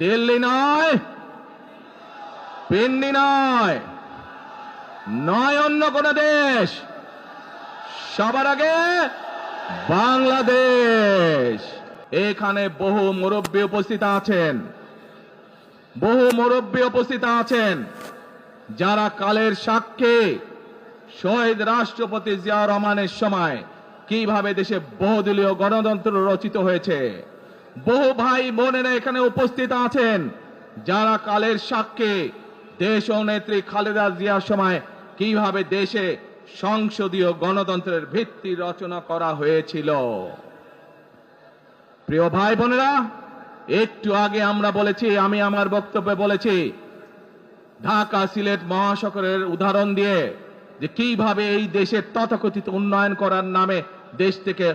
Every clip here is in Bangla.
দিল্লি নয়, পিন্ডি নয়, নয় অন্য কোন দেশ, সবার আগে বাংলাদেশ। এখানে বহু মুরব্বী উপস্থিত আছেন, বহু মুরব্বী উপস্থিত আছেন যারা কালের সাক্ষী শহীদ রাষ্ট্রপতি জিয়া রহমানের সময় কিভাবে দেশে বহুদলীয় গণতন্ত্র রচিত হয়েছে। বহু ভাই বোনেরা এখানে উপস্থিত আছেন যারা কালের সাক্ষী দেশ ও নেত্রী খালেদা জিয়ার সময় কিভাবে দেশে সংসদীয় গণতন্ত্রের ভিত্তি রচনা করা হয়েছিল। প্রিয় ভাই বোনেরা, একটু আগে আমরা বলেছি, আমি আমার বক্তব্যে বলেছি, ঢাকা সিলেট মহাসড়কের উদাহরণ দিয়ে যে কিভাবে এই দেশের তথাকথিত উন্নয়ন করার নামে দেশ থেকে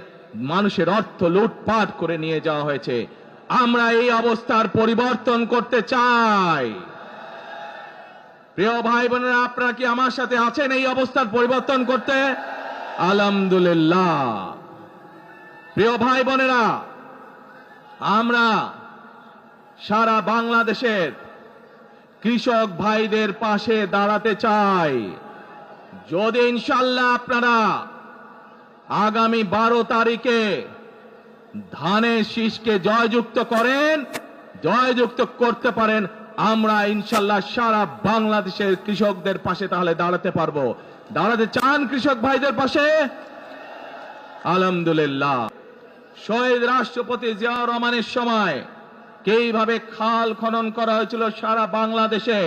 মানুষের অর্থ লুটপাট করে নিয়ে যাওয়া হয়েছে। আমরা এই অবস্থার পরিবর্তন করতে চাই। প্রিয় ভাই বোনেরা, আপনারা কি আমার সাথে আছেন এই অবস্থার পরিবর্তন করতে? আলহামদুলিল্লাহ। প্রিয় ভাই বোনেরা, আমরা সারা বাংলাদেশের কৃষক ভাইদের পাশে দাঁড়াতে চাই। যদি ইনশাআল্লাহ আপনারা আগামী 12 তারিখে ধানের শীষকে জয়যুক্ত করেন, জয়যুক্ত করতে পারেন, আমরা ইনশাআল্লাহ সারা বাংলাদেশের কৃষকদের পাশে তাহলে দাঁড়াতে পারবো। দাঁড়াতে চান কৃষক ভাইদের পাশে? আলহামদুলিল্লাহ। শহীদ রাষ্ট্রপতি জিয়া রহমানের সময় কিভাবে খাল খনন করা হয়েছিল সারা বাংলাদেশে,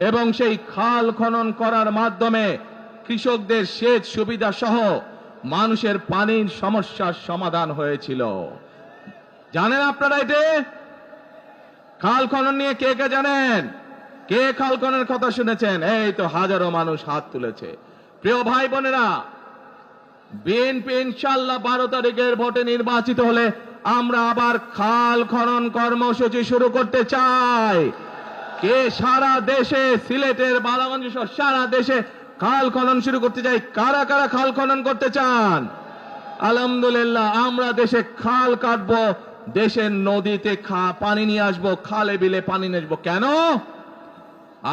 এবং সেই খাল খনন করার মাধ্যমে কৃষকদের সেচ সুবিধা সহ মানুষের পানির সমস্যার সমাধান হয়েছিল। জানেন আপনারা এটা? খাল খনন নিয়ে কে কে জানেন? কে খাল খননের কথা শুনেছেন? এই তো হাজারো মানুষ হাত তুলেছে। প্রিয় ভাই বোনেরা, বিএনপি ইনশাআল্লাহ 12 তারিখের ভোটে নির্বাচিত হলে আমরা আবার খাল খনন কর্মসূচি শুরু করতে চাই। কে সারা দেশে, সিলেটের বালাগঞ্জ সহ সারা দেশে খাল খনন শুরু করতে চাই? কারা কারা খাল খনন করতে চান? আলহামদুলিল্লাহ। আমরা দেশে খাল কাটবো, দেশের নদীতে পানি নিয়ে আসবো, খালে বিলে পানি নিয়ে আসবো। কেন?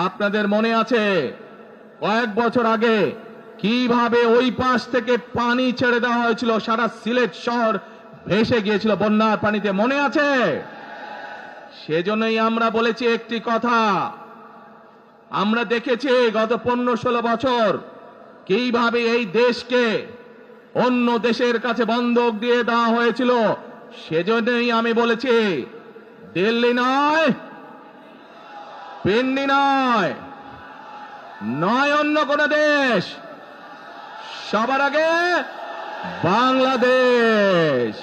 আপনাদের মনে আছে কয়েক বছর আগে কিভাবে ওই পাশ থেকে পানি ছেড়ে দেওয়া হয়েছিল, সারা সিলেট শহর ভেসে গিয়েছিল বন্যার পানিতে, মনে আছে? সেজন্যই আমরা বলেছি একটি কথা, আমরা দেখেছি গত 15-16 বছর কিভাবে এই দেশকে অন্য দেশের কাছে বন্ধক দিয়ে দেওয়া হয়েছিল। সেজন্যই আমি বলেছি, দিল্লি নয়, পিন্ডি নয়, নয় অন্য কোন দেশ, সবার আগে বাংলাদেশ।